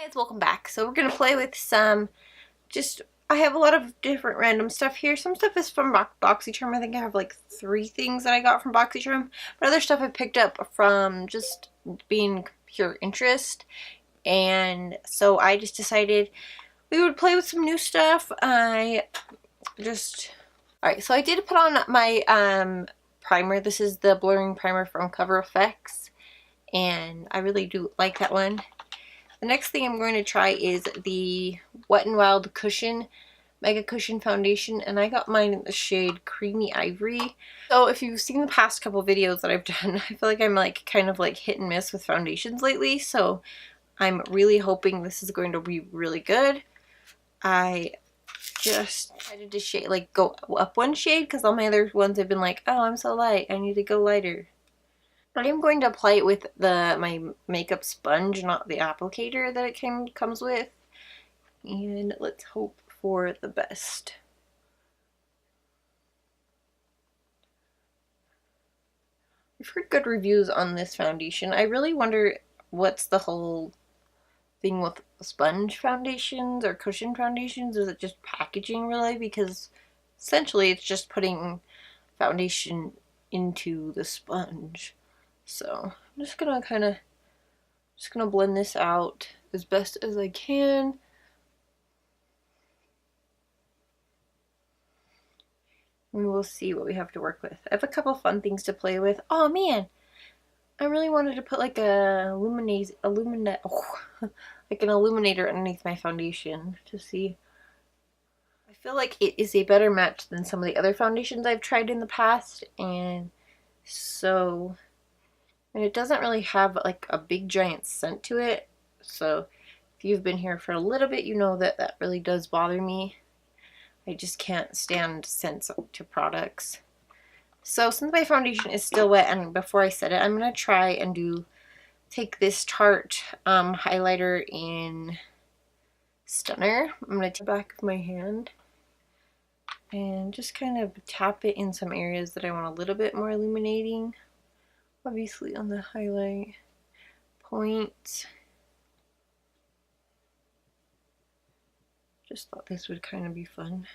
Guys, welcome back. So we're gonna play with some I have a lot of different random stuff here. Some stuff is from BoxyCharm. I think I have like 3 things that I got from BoxyCharm, but other stuff I picked up from just being pure interest. And so I just decided we would play with some new stuff. Alright, so I did put on my primer. This is the blurring primer from Cover FX, and I really do like that one. The next thing I'm going to try is the Wet n Wild Cushion Mega Cushion Foundation, and I got mine in the shade Creamy Ivory. So if you've seen the past couple videos that I've done, I feel like I'm like kind of like hit and miss with foundations lately, so I'm really hoping this is going to be really good. I just decided to shade, like, go up one shade because all my other ones have been like, oh, I'm so light, I need to go lighter. I am going to apply it with my makeup sponge, not the applicator that it comes with. And let's hope for the best. I've heard good reviews on this foundation. I really wonder what's the whole thing with sponge foundations or cushion foundations. Is it just packaging, really? Because essentially it's just putting foundation into the sponge. So I'm just gonna blend this out as best as I can. And we'll see what we have to work with. I have a couple fun things to play with. Oh man, I really wanted to put like like an illuminator underneath my foundation to see. I feel like it is a better match than some of the other foundations I've tried in the past, and so. And it doesn't really have like a big giant scent to it, so if you've been here for a little bit, you know that that really does bother me. I just can't stand scents to products. So since my foundation is still wet, and before I set it, I'm going to try and take this Tarte highlighter in Stunner. I'm going to take the back of my hand and just kind of tap it in some areas that I want a little bit more illuminating. Obviously on the highlight point. Just thought this would kind of be fun.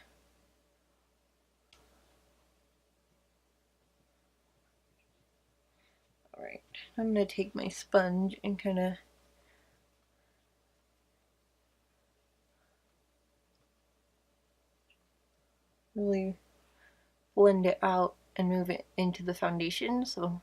Alright, I'm going to take my sponge and kind of really blend it out and move it into the foundation. So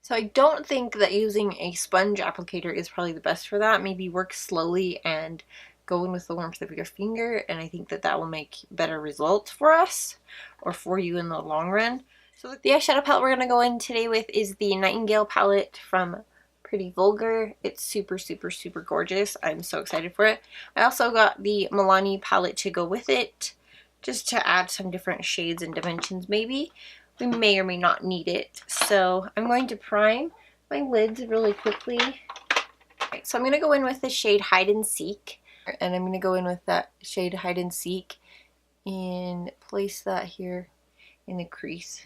I don't think that using a sponge applicator is probably the best for that. Maybe work slowly and go in with the warmth of your finger, and I think that that will make better results for us, or for you in the long run. So the eyeshadow palette we're going to go in today with is the Nightingale palette from Pretty Vulgar. It's super, super, super gorgeous. I'm so excited for it. I also got the Milani palette to go with it, just to add some different shades and dimensions maybe. We may or may not need it. So I'm going to prime my lids really quickly. Alright, so I'm going to go in with the shade Hide and Seek. And I'm going to go in with that shade Hide and Seek and place that here in the crease.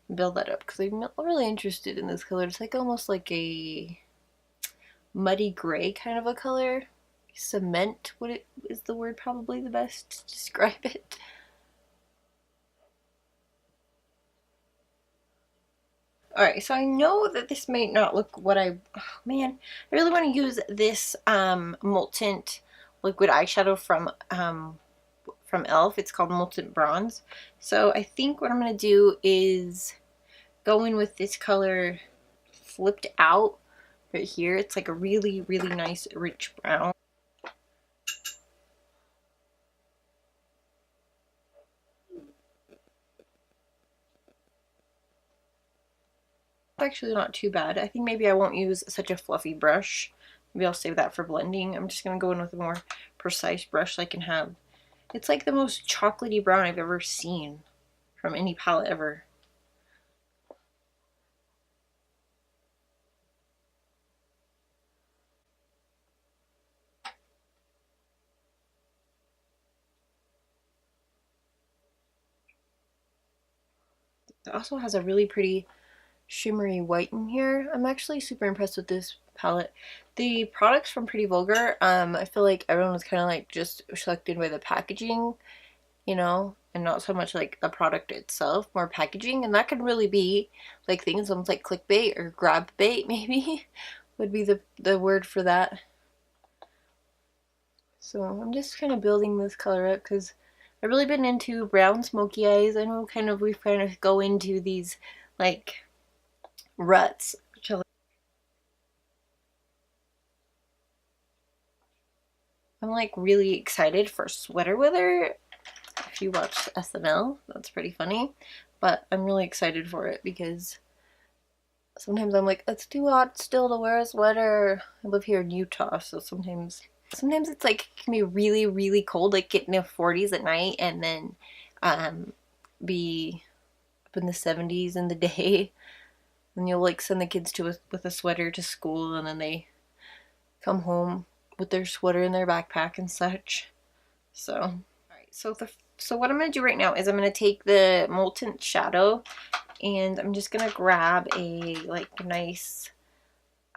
And build that up because I'm really interested in this color. It's like almost like a muddy gray kind of a color. Cement, is the word probably the best to describe it. Alright, so I know that this may not look what oh man, I really want to use this Molten liquid eyeshadow from e.l.f. It's called Molten Bronze. So I think what I'm going to do is go in with this color flipped out right here. It's like a really, really nice rich brown. Actually not too bad. I think maybe I won't use such a fluffy brush. Maybe I'll save that for blending. I'm just going to go in with a more precise brush so I can have... It's like the most chocolatey brown I've ever seen from any palette ever. It also has a really pretty shimmery white in here. I'm actually super impressed with this palette. The products from Pretty Vulgar, I feel like everyone was kind of like just selected by the packaging, you know, and not so much like the product itself, more packaging, and that could really be like things almost like clickbait or grab bait maybe would be the word for that. So I'm just kind of building this color up because I've really been into brown smoky eyes. I know we kind of go into these like ruts. I'm like really excited for sweater weather. If you watch SNL, that's pretty funny. But I'm really excited for it because sometimes I'm like, it's too hot still to wear a sweater. I live here in Utah, so sometimes it's like it can be really, really cold, like get in the 40s at night and then be up in the 70s in the day. And you'll like send the kids with a sweater to school, and then they come home with their sweater in their backpack and such. So, all right. So what I'm gonna do right now is I'm gonna take the Molten Shadow, and I'm just gonna grab a like nice,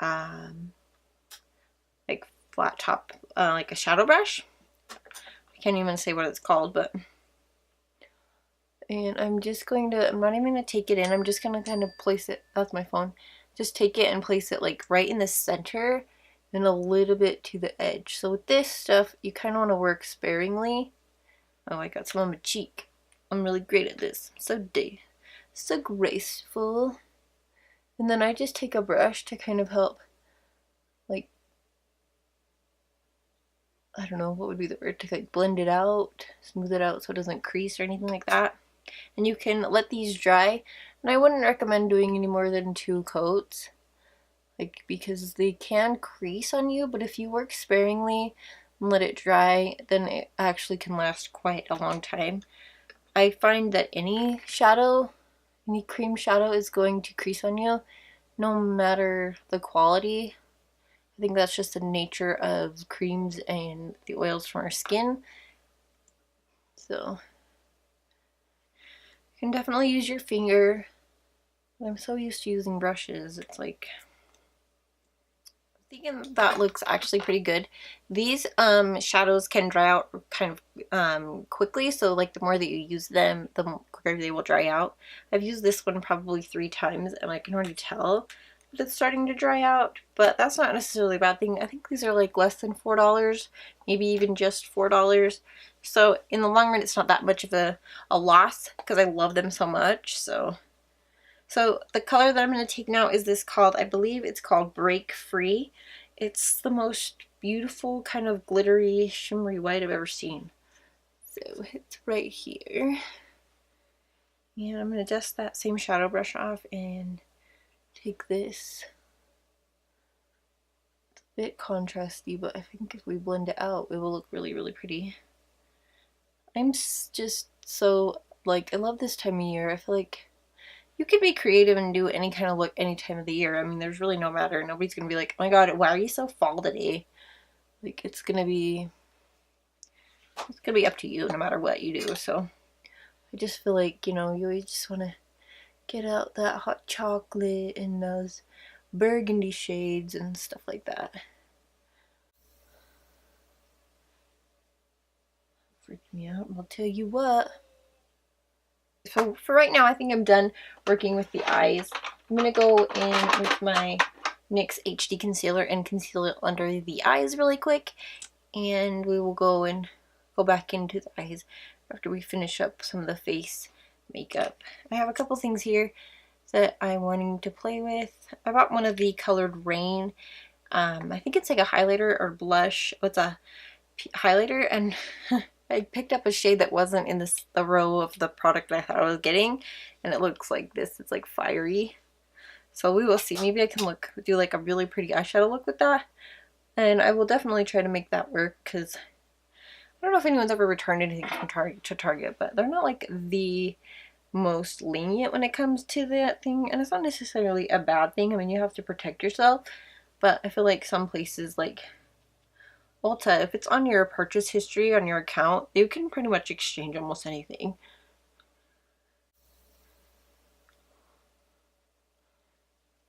like flat top, like a shadow brush. I can't even say what it's called, but. And I'm not even gonna take it in, I'm just gonna kind of place it, that's my phone, just take it and place it like right in the center and a little bit to the edge. So with this stuff, you kind of want to work sparingly. Oh, I got some on my cheek. I'm really great at this. So graceful. And then I just take a brush to kind of help, like, I don't know, what would be the word, to like blend it out, smooth it out so it doesn't crease or anything like that. And you can let these dry, and I wouldn't recommend doing any more than 2 coats, like, because they can crease on you, but if you work sparingly and let it dry, then it actually can last quite a long time. I find that any cream shadow is going to crease on you, no matter the quality. I think that's just the nature of creams and the oils from our skin. So you can definitely use your finger. I'm so used to using brushes, it's like, I'm thinking that looks actually pretty good. These shadows can dry out kind of quickly, so like the more that you use them, the quicker they will dry out. I've used this one probably 3 times, and I can already tell that it's starting to dry out, but that's not necessarily a bad thing. I think these are like less than $4, maybe even just $4. So in the long run, it's not that much of a loss because I love them so much. So the color that I'm going to take now is this I believe it's called Break Free. It's the most beautiful kind of glittery, shimmery white I've ever seen. So it's right here. And I'm going to dust that same shadow brush off and take this. It's a bit contrasty, but I think if we blend it out, it will look really, really pretty. I'm just so, like, I love this time of year. I feel like you can be creative and do any kind of look any time of the year. I mean, there's really no matter. Nobody's gonna be like, oh my god, why are you so fall today? Like, it's gonna be up to you no matter what you do. So I just feel like, you know, you always just want to get out that hot chocolate and those burgundy shades and stuff like that. Freaked me out. I'll tell you what. So for right now, I think I'm done working with the eyes. I'm going to go in with my NYX HD concealer and conceal it under the eyes really quick. And we will go back into the eyes after we finish up some of the face makeup. I have a couple things here that I'm wanting to play with. I bought one of the Colored Rain. I think it's like a highlighter or blush. It's a highlighter, and I picked up a shade that wasn't in the row of the product I thought I was getting, and it looks like this. It's like fiery. So we will see. Maybe I can do like a really pretty eyeshadow look with that, and I will definitely try to make that work because I don't know if anyone's ever returned anything from Target, but they're not like the most lenient when it comes to that thing, and it's not necessarily a bad thing. I mean, you have to protect yourself, but I feel like some places like Ulta, if it's on your purchase history on your account, you can pretty much exchange almost anything.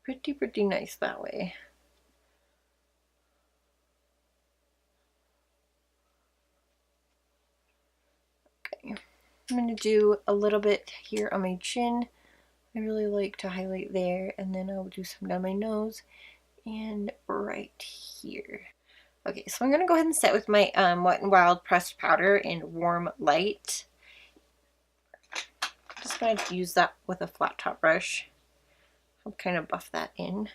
Pretty nice that way. I'm going to do a little bit here on my chin. I really like to highlight there, and then I'll do some down my nose and right here. Okay, so I'm going to go ahead and set with my Wet n Wild pressed powder in Warm Light. I'm just going to use that with a flat top brush. I'll kind of buff that in.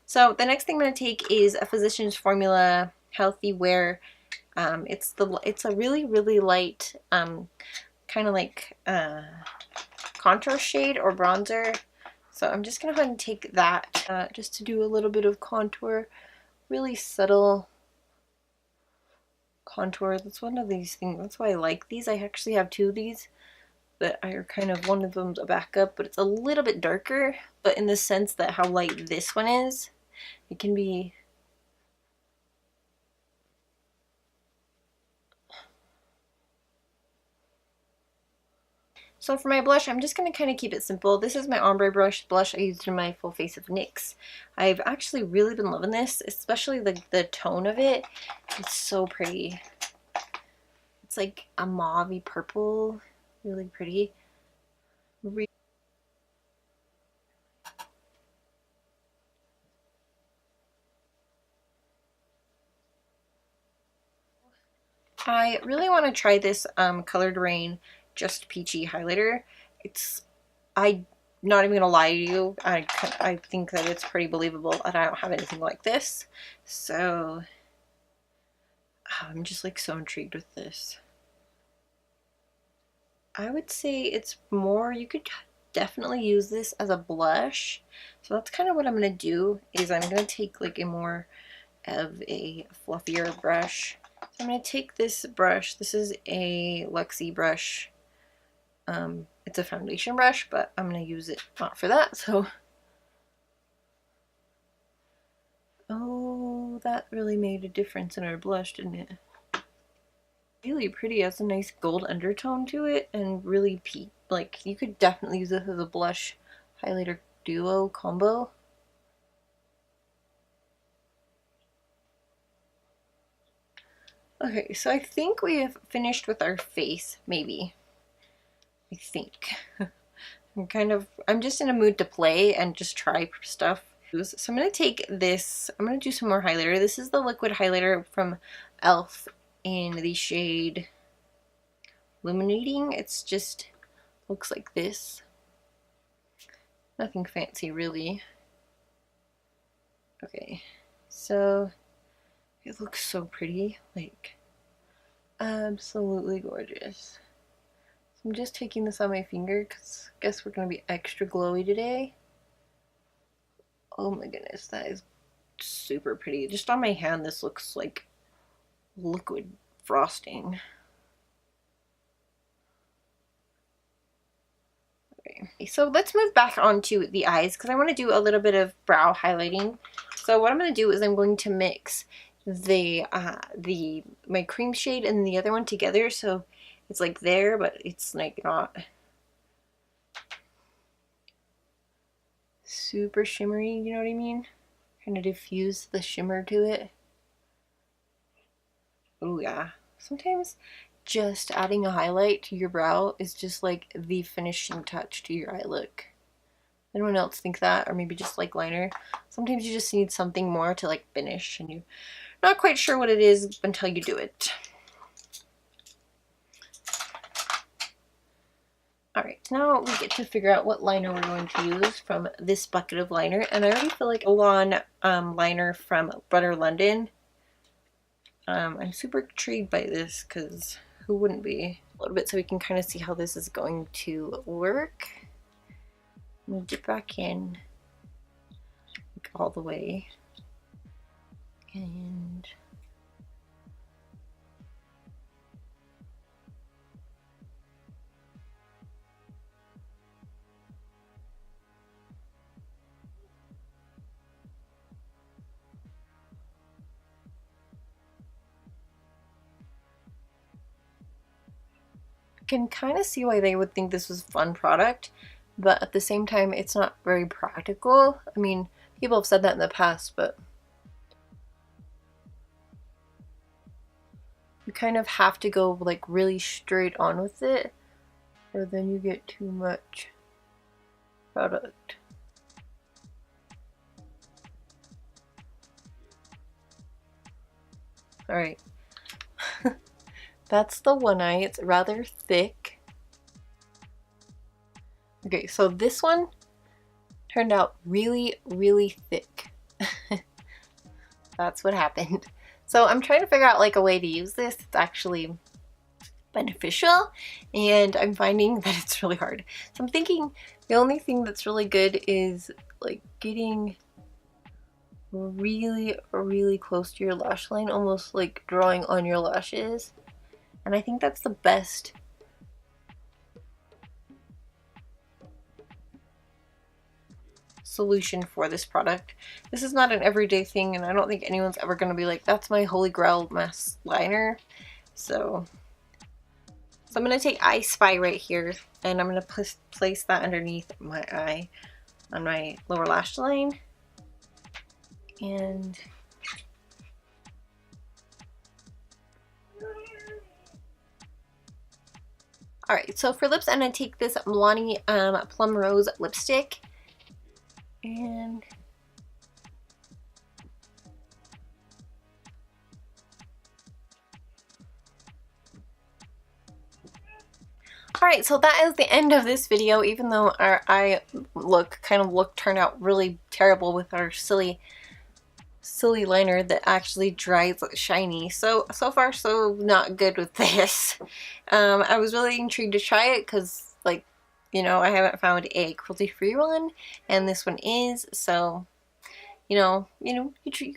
So the next thing I'm going to take is a Physicians Formula Healthy Wear. It's a really light kind of like contour shade or bronzer. So I'm just going to go ahead and take that just to do a little bit of contour. Really subtle contour. That's one of these things. That's why I like these. I actually have two of these that are kind of, one of them's a backup, but it's a little bit darker, but in the sense that how light this one is, it can be So for my blush, I'm just going to kind of keep it simple. This is my ombre blush I used in my Full Face of NYX. I've actually really been loving this, especially the tone of it. It's so pretty. It's like a mauve-y purple, really pretty. I really want to try this Colored Rain Just Peachy highlighter. I'm not even gonna lie to you, I think that it's pretty believable that I don't have anything like this. So I'm just like so intrigued with this. I would say it's more, you could definitely use this as a blush. So that's kind of what I'm gonna do, is I'm gonna take like a more of a fluffier brush. So I'm going to take this brush. This is a Luxie brush. It's a foundation brush, but I'm going to use it not for that. So, oh, that really made a difference in our blush, didn't it? Really pretty. It has a nice gold undertone to it, and really peak. Like, you could definitely use this as a blush highlighter duo combo. Okay, so I think we have finished with our face, maybe. I think. I'm just in a mood to play and just try stuff. So I'm going to take this, I'm going to do some more highlighter. This is the liquid highlighter from e.l.f. in the shade Illuminating. It's just, looks like this. Nothing fancy really. Okay, so it looks so pretty, like absolutely gorgeous. So I'm just taking this on my finger because I guess we're going to be extra glowy today. Oh my goodness, that is super pretty. Just on my hand, this looks like liquid frosting. Okay, so let's move back onto the eyes because I want to do a little bit of brow highlighting. So what I'm going to do is I'm going to mix my cream shade and the other one together, so it's like there, but it's like not super shimmery, you know what I mean? Kind of diffuse the shimmer to it. Oh yeah. Sometimes just adding a highlight to your brow is just like the finishing touch to your eye look. Anyone else think that? Or maybe just like liner? Sometimes you just need something more to like finish and you're not quite sure what it is until you do it. Alright, now we get to figure out what liner we're going to use from this bucket of liner. And I already feel like a Roll-On liner from Butter London. I'm super intrigued by this because who wouldn't be? A little bit so we can kind of see how this is going to work. I'm going to dip back in like all the way. And can kind of see why they would think this was a fun product, but at the same time it's not very practical. I mean, people have said that in the past, but you kind of have to go like really straight on with it, or then you get too much product. Alright. That's the one eye. It's rather thick. Okay, so this one turned out really, really thick. That's what happened. So I'm trying to figure out like a way to use this that's actually beneficial, and I'm finding that it's really hard. So I'm thinking the only thing that's really good is like getting really, really close to your lash line, almost like drawing on your lashes. And I think that's the best solution for this product. This is not an everyday thing, and I don't think anyone's ever going to be like, that's my holy grail mask liner. So I'm going to take I Spy right here, and I'm going to place that underneath my eye on my lower lash line. And alright, so for lips, I'm going to take this Milani Plum Rose lipstick, and alright, so that is the end of this video, even though our eye turned out really terrible with our silly liner that actually dries shiny. So far so not good with this. I was really intrigued to try it because, like, you know, I haven't found a cruelty-free one, and this one is, so you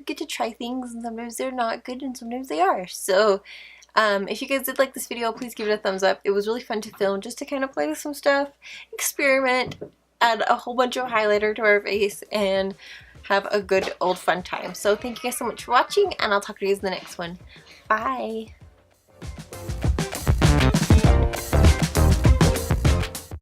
get to try things, and sometimes they're not good and sometimes they are. So if you guys did like this video, please give it a thumbs up. It was really fun to film, just to kind of play with some stuff, experiment, add a whole bunch of highlighter to our face, and have a good old fun time. So thank you guys so much for watching, and I'll talk to you guys in the next one. Bye!